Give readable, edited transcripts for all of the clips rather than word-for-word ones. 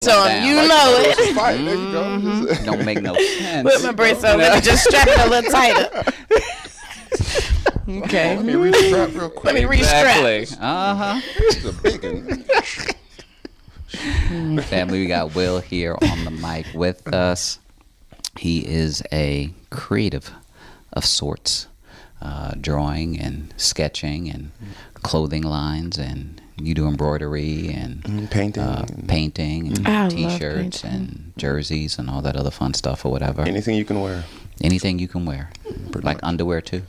So you know it. Fight. There you go. Don't make no sense. Put my brace on. Let me just strap it a little tighter. Okay. Let me re-strap real quick. Let me re-strap. Exactly. This is a big one. Family, we got Will here on the mic with us. He is a creative of sorts, drawing and sketching and clothing lines, and you do embroidery and painting and T-shirts and jerseys and all that other fun stuff or whatever. Anything you can wear. Anything you can wear. Pretty like much. Underwear too.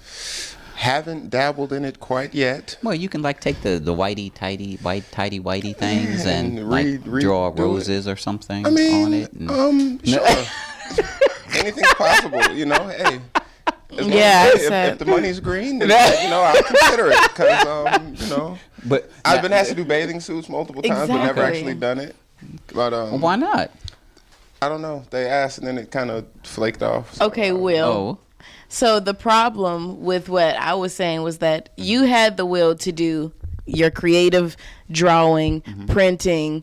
Haven't dabbled in it quite yet. Well, you can like take the whitey whitey things and like draw roses or something on it. And Sure. Anything's possible, you know. Hey, as long Yeah, as, if the money's green, then, I'll consider it because, But I've been asked to do bathing suits multiple times, but never Exactly. actually done it. But why not? I don't know. They asked, and then it kind of flaked off. So, Okay, Will. Oh, So the problem with what I was saying was that you had the will to do your creative drawing, printing,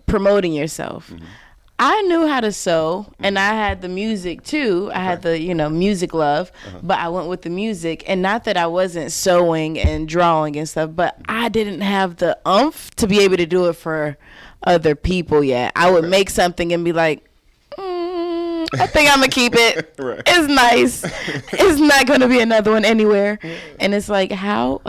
promoting yourself. I knew how to sew, and I had the music too. I had the, music love, but I went with the music. And not that I wasn't sewing and drawing and stuff, but I didn't have the oomph to be able to do it for other people yet. I would make something and be like, I think I'm going to keep it. Right. It's nice. It's not going to be another one anywhere. And it's like, how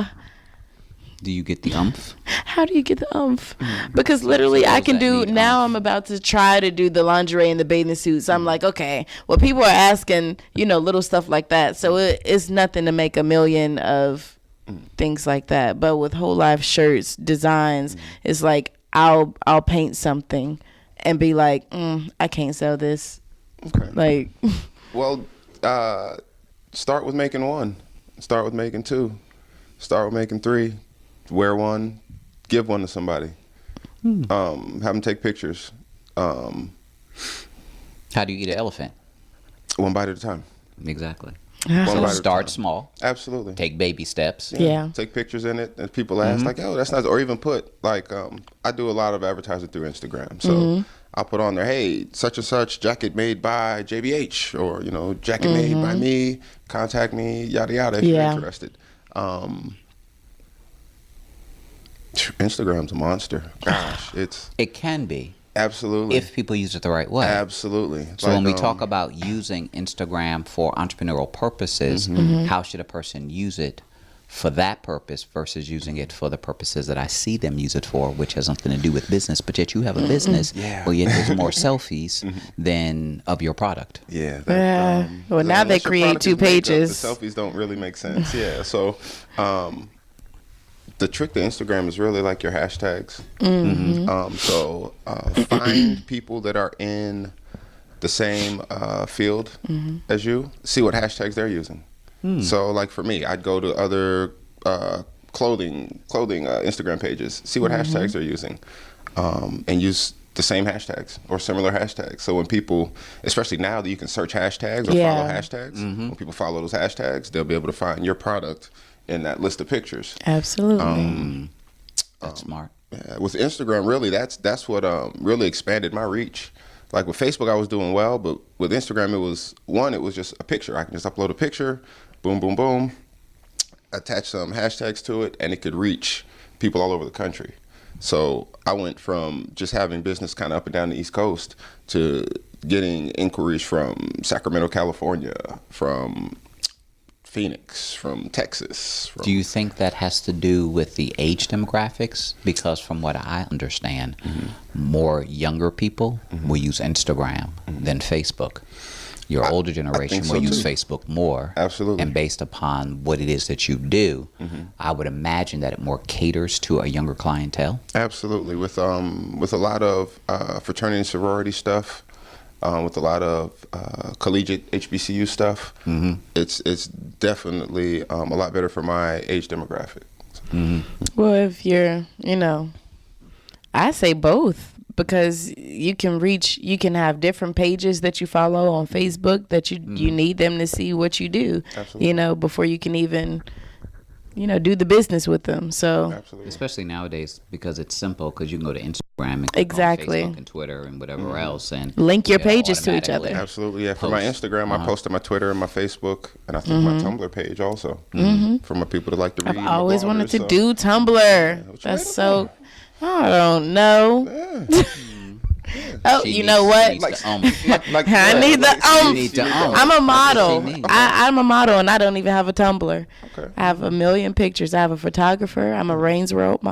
do you get the umph? How do you get the oomph? Because literally I can do, now I'm about to try to do the lingerie and the bathing suits. I'm like, okay, well, people are asking, little stuff like that. So it's nothing to make a million of things like that. But with whole life shirts, designs, it's like I'll paint something and be like, I can't sell this. Okay. Like, Well, start with making one. Start with making two. Start with making three. Wear one. Give one to somebody. Have them take pictures. How do you eat an elephant? One bite at a time. Exactly. One So bite at a start time. small. Absolutely. Take baby steps. yeah. Take pictures in it, and people ask like, "Oh, that's nice," or even put like, I do a lot of advertising through Instagram, so I'll put on there, "Hey, such and such jacket made by JBH," or jacket made by me. Contact me, yada yada, if you're interested. Instagram's a monster. Gosh, It can be absolutely if people use it the right way. absolutely. So when we talk about using Instagram for entrepreneurial purposes, how should a person use it for that purpose versus using it for the purposes that I see them use it for, which has something to do with business, but yet you have a business where yet there's more selfies than of your product. Yeah. Well, now they unless your create product 2 is makeup, pages. The selfies don't really make sense. Yeah. So, the trick to Instagram is really like your hashtags. So find people that are in the same field as you. See what hashtags they're using. So, like for me, I'd go to other clothing Instagram pages, see what hashtags they're using, and use the same hashtags or similar hashtags. So when people, especially now that you can search hashtags or follow hashtags, when people follow those hashtags, they'll be able to find your product in that list of pictures. Absolutely. That's smart. With Instagram, really, that's what really expanded my reach. Like with Facebook, I was doing well, but with Instagram, it was just a picture. I can just upload a picture, boom, boom, boom, attach some hashtags to it, and it could reach people all over the country. So I went from just having business kind of up and down the East Coast to getting inquiries from Sacramento, California, from Phoenix, from Texas. Do you think that has to do with the age demographics? Because from what I understand, more younger people will use Instagram than Facebook. Your older generation so will use too. Facebook more. Absolutely. And based upon what it is that you do, I would imagine that it more caters to a younger clientele. Absolutely. With a lot of fraternity and sorority stuff, with a lot of collegiate HBCU stuff, it's definitely a lot better for my age demographic. Well, if you're, I say both, because you can have different pages that you follow on Facebook that you need them to see what you do, Absolutely. before you can even do the business with them. So Absolutely. Especially nowadays because it's simple because you can go to Instagram and Exactly. on Facebook and Twitter and whatever else and link your pages to each automatically other. Absolutely, yeah. For my Post. Instagram, I post on my Twitter and my Facebook, and I think my Tumblr page also. For my people that like to read. I've always my wanted bloggers, to so- do Tumblr. what you That's made so. I don't know. Yeah. Oh, She you needs- know she what? needs to Like I need the You need to I'm a model. That's what she needs. I'm a model, and I don't even have a Tumblr. Okay. I have a million pictures. I have a photographer. I'm a raindrop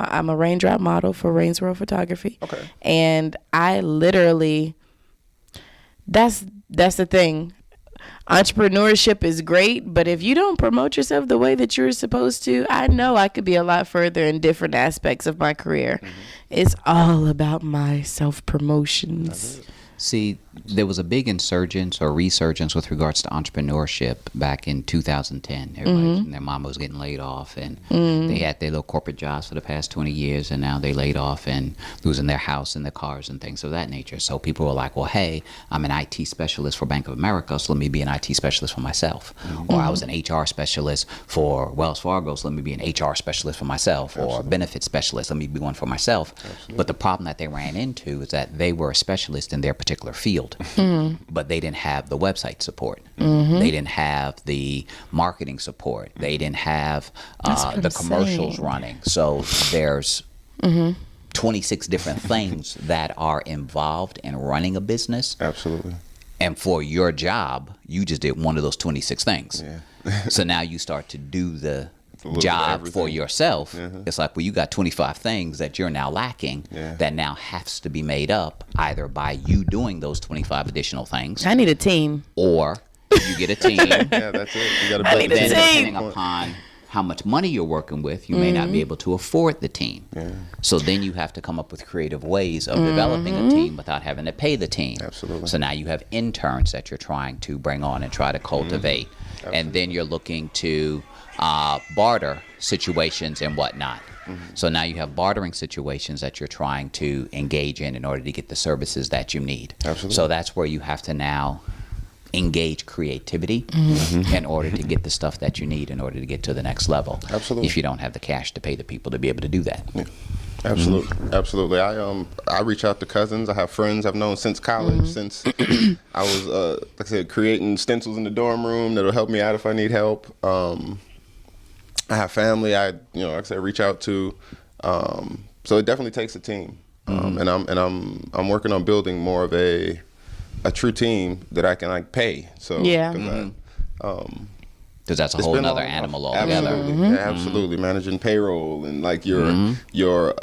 model for Raindrop Photography. Okay. And I literally, that's the thing. Entrepreneurship is great, but if you don't promote yourself the way that you're supposed to, I know I could be a lot further in different aspects of my career. It's all about my self-promotions. See, there was a big insurgence or resurgence with regards to entrepreneurship back in 2010. Everybody and their mama was getting laid off, and they had their little corporate jobs for the past 20 years, and now they laid off and losing their house and their cars and things of that nature. So people were like, well, hey, I'm an IT specialist for Bank of America, so let me be an IT specialist for myself. Or I was an HR specialist for Wells Fargo, so let me be an HR specialist for myself. Or a benefit specialist, let me be one for myself. But the problem that they ran into is that they were a specialist in their particular field, but they didn't have the website support. They didn't have the marketing support. They didn't have the commercials running. So there's 26 different things that are involved in running a business. Absolutely. And for your job, you just did one of those 26 things. Yeah. So now you start to do the little bit of job for everything. yourself. It's like, well, you got 25 things that you're now lacking Yeah. that now has to be made up either by you doing those 25 additional things I need a team. or you get a team. Yeah, that's it. You got to I build need a a team. team. Depending upon how much money you're working with, you may not be able to afford the team. So then you have to come up with creative ways of developing a team without having to pay the team. Absolutely. So now you have interns that you're trying to bring on and try to cultivate. And then you're looking to barter situations and whatnot. So now you have bartering situations that you're trying to engage in order to get the services that you need. Absolutely. So that's where you have to now engage creativity in order to get the stuff that you need in order to get to the next level. Absolutely. If you don't have the cash to pay the people to be able to do that. Yeah. Absolutely, absolutely. I reach out to cousins. I have friends I've known since college, since I was like I said, creating stencils in the dorm room that'll help me out if I need help. I have family like I said, reach out to. So it definitely takes a team, and I'm working on building more of a true team that I can like pay. So Yeah. Because that's a it's whole been nother long. animal altogether. Absolutely, yeah, absolutely. Managing payroll and like your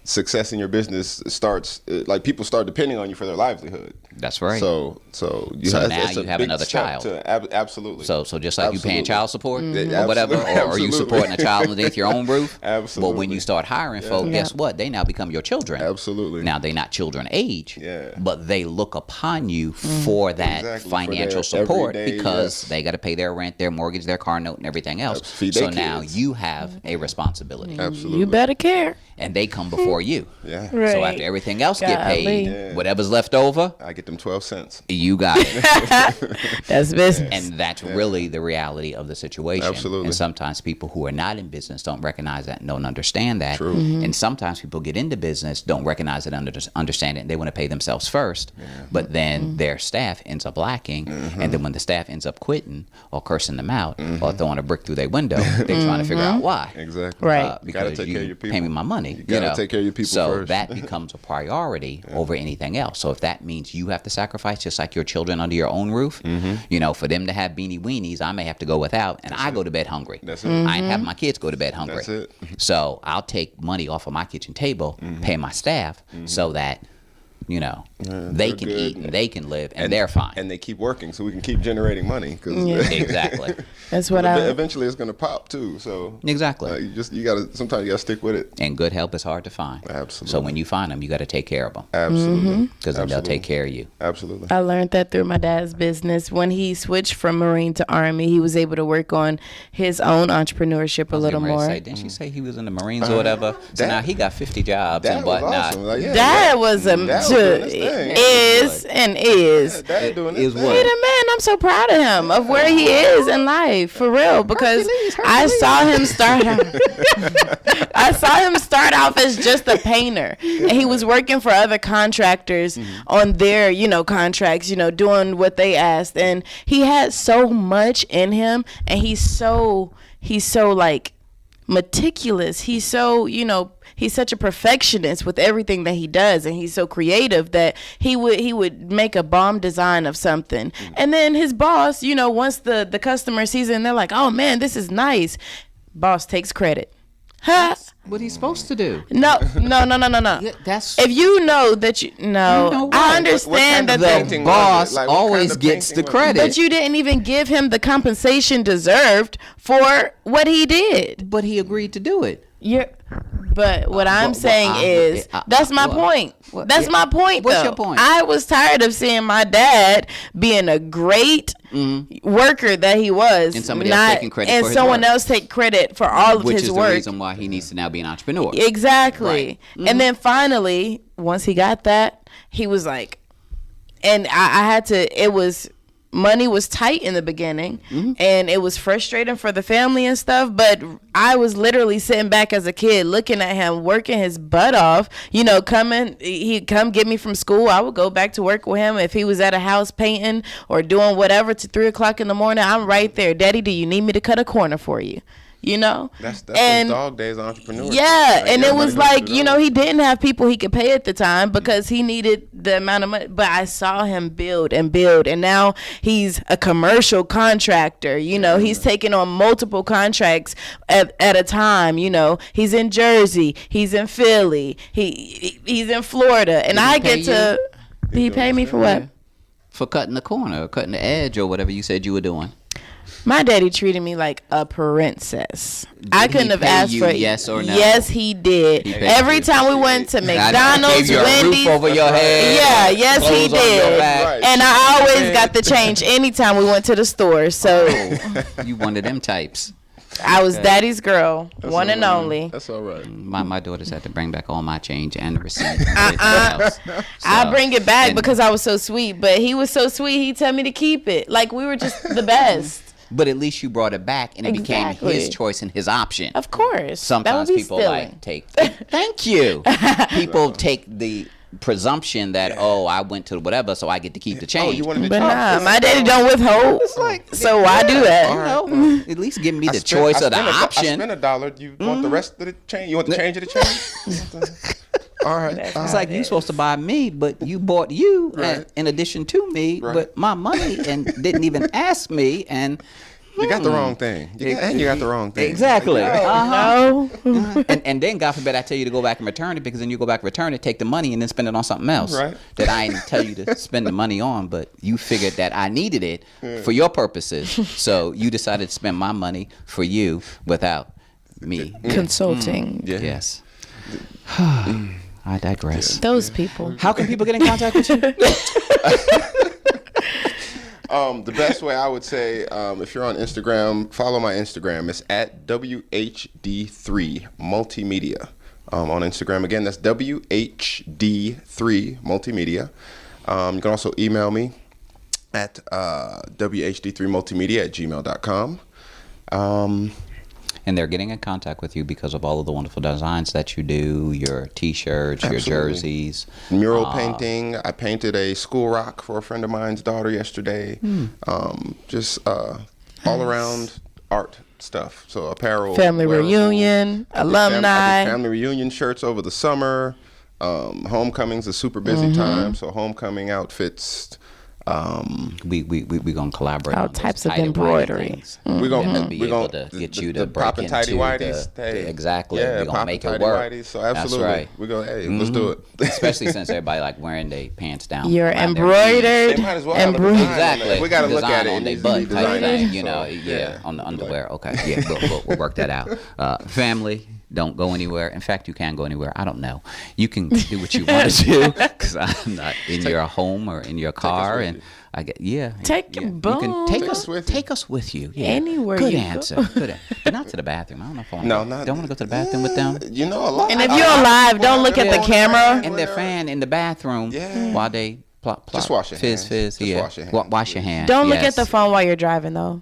success in your business starts like people start depending on you for their livelihood. That's right. So So it's now a you have big another step child. to absolutely. So just like you paying Absolutely. child support Yeah, or whatever, or are you absolutely. supporting a child underneath your own roof? Absolutely. But when you start hiring folk, guess what? They now become your children. Absolutely. Now they're not children age, Yeah. but they look upon you for that Exactly, for financial their support everyday, because yes. they got to pay their rent, their mortgage, their car note, and everything else. Feed So their now kids. you have a responsibility, Absolutely. You better care. and they come before you. Yeah. Right. So after everything else get paid, Golly. Yeah. whatever's left over, I get them 12 cents. you got it. That's business. And that's really the reality of the situation. Absolutely. And sometimes people who are not in business don't recognize that and don't understand that. True. And sometimes people get into business, don't recognize it, understand it, and they want to pay themselves first. But then their staff ends up lacking. And then when the staff ends up quitting or cursing them out or throwing a brick through their window, they're trying to figure out why. Exactly. Right. You Because gotta take care of your people. pay me my money. You gotta take care of your people so first. that becomes a priority over anything else. So if that means you have to sacrifice, just like your children under your own roof, for them to have beanie weenies, I may have to go without, and I go to bed hungry. That's it. I ain't having my kids go to bed hungry. That's it. So I'll take money off of my kitchen table, pay my staff, so that they they're can good. eat and they can live, and they're fine. And they keep working so we can keep generating money. Cause Exactly. That's what I. eventually it's gonna pop too. So Exactly. you gotta sometimes you gotta stick with it. And good help is hard to find. Absolutely. So when you find them, you got to take care of them, Absolutely. because then they'll take care of you. Absolutely. I learned that through my dad's business. When he switched from Marine to Army, he was able to work on his own entrepreneurship a little more. Didn't she say he was in the Marines or whatever? So Dad- now he got 50 jobs That and was whatnot. awesome. Like, yeah, That was a that was doing his is. Dad doing Is this what? He the man. I'm so proud of him, of where he is in life, for real. Because I saw him start out. I saw him start off as just a painter, and he was working for other contractors on their, contracts, doing what they asked, and he had so much in him, and he's so like meticulous. He's so, he's such a perfectionist with everything that he does, and he's so creative that he would make a bomb design of something, and then his boss, once the customer sees it and they're like, oh man, this is nice, boss takes credit. Huh? What he's supposed to do? No. That's If you know that I understand what kind that of the painting boss was it? Like, what always kind of gets the painting was it? credit. but you didn't even give him the compensation deserved for what he did. But he agreed to do it. But what I'm saying is, that's my point. That's my point, What's though. your point? I was tired of seeing my dad being a great worker that he was, And somebody else taking credit and for his someone work. else take credit for all of Which his is work. the reason why he needs to now be an entrepreneur. Exactly. Right. And then finally, once he got that, he was like, and I had to, money was tight in the beginning, and it was frustrating for the family and stuff, but I was literally sitting back as a kid looking at him working his butt off, he'd come get me from school. I would go back to work with him. If he was at a house painting or doing whatever to 3:00 in the morning, I'm right there. Daddy, do you need me to cut a corner for you? That's those dog days entrepreneurs. Yeah, Like, and it was everybody like, goes through those. he didn't have people he could pay at the time because he needed the amount of money. But I saw him build, and now he's a commercial contractor. He's taking on multiple contracts at a time. He's in Jersey, he's in Philly, he's in Florida, and I pay get to. Did he pay me for what? For cutting the corner, or cutting the edge, or whatever you said you were doing. My daddy treated me like a princess. I couldn't have pay asked you for yes or no? Yes, he did. He paid Every you. time we went to McDonald's, Gave you a Wendy's, roof over your head. yeah, yes, he clothes on your did. back. Right. And I always got the change anytime we went to the store. So You one of them types. I was daddy's girl, That's one and all right. only. That's all right. My daughters had to bring back all my change and the receipt. And everything else. I So, bring it back and- because I was so sweet, but he was so sweet. He told me to keep it. Like we were just the best. But at least you brought it back, and it became Exactly. his choice and his option. Of course. Sometimes that would be people stealing. like take. Thank you. People take the presumption that I went to whatever, so I get to keep the change. Oh, you wanted to But change? nah, my daddy don't withhold. So why do that? All right. At least give me I the spent- choice I of the spent option. I spent $1. You want the rest of the change? You want the change of the change? All right. It's like you supposed to buy me, but you bought you Right. in addition to me, Right. but my money and didn't even ask me. And You got the wrong thing. You got the wrong thing. exactly. No. And then God forbid I tell you to go back and return it, because then you go back, return it, take the money, and then spend it on something else Right. that I didn't tell you to spend the money on, but you figured that I needed it for your purposes, so you decided to spend my money for you without me. Consulting. Yeah. Yes. I digress. Those people. How can people get in contact with you? The best way I would say, if you're on Instagram, follow my Instagram. It's at WHD3 Multimedia. On Instagram, again, that's WHD3 Multimedia. You can also email me at WHD3multimedia@gmail.com. And they're getting in contact with you because of all of the wonderful designs that you do, your T-shirts, Absolutely. your jerseys. Mural painting. I painted a school rock for a friend of mine's daughter yesterday. Just all around art stuff. So apparel. Family wearable. reunion, I did alumni. family reunion shirts over the summer. Homecoming's a super busy time, so homecoming outfits. We gonna collaborate. All on those types of tidy whitey embroidery. things. We're gonna And be able to get you to the break poppin' into tidy whities. exactly. Yeah, We're gonna make it poppin' work. tidy whities. So absolutely, That's right. we go. Hey, let's do it. Especially since everybody like wearing their pants down. You're around their embroidered. They might as well have a embroidered. design on Exactly. it. We gotta look Design at it. on It their needs to be butt type designed. thing, So, on the underwear. Okay, yeah, we'll work that out. Family, don't go anywhere. In fact, you can go anywhere. I don't know. You can do what you want to do because I'm not in your home or in your car. And I get, Take you boom. can take us with you. Yeah. Anywhere Good you answer. go. Good answer. But not to the bathroom. I don't know if I want No, don't want to go to the bathroom with them. You know, a lot. And if you're alive, don't look at the camera. And their fan in the bathroom while they plop. Just wash your hands. Fizz. Just wash your hands, Wash your hands. Don't look at the phone while you're driving, though.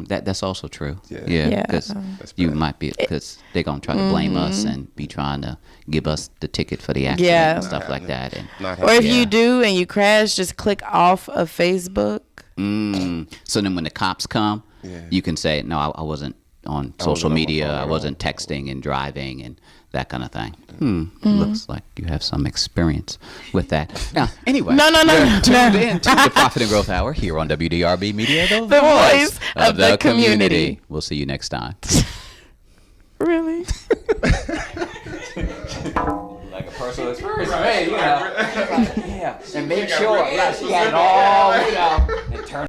That's also true. Yeah. Because you might be, because they're gonna try to blame us and be trying to give us the ticket for the accident and stuff like that. And or if you do and you crash, just click off of Facebook. So then when the cops come, you can say, no, I wasn't on social media. I wasn't texting and driving and that kind of thing. Looks like you have some experience with that. Now, anyway. No. Tuned in to the Profit and Growth Hour here on WDRB Media, the voice of the community. We'll see you next time. Really? Like a personal experience, man, you know. And make sure, she had it all,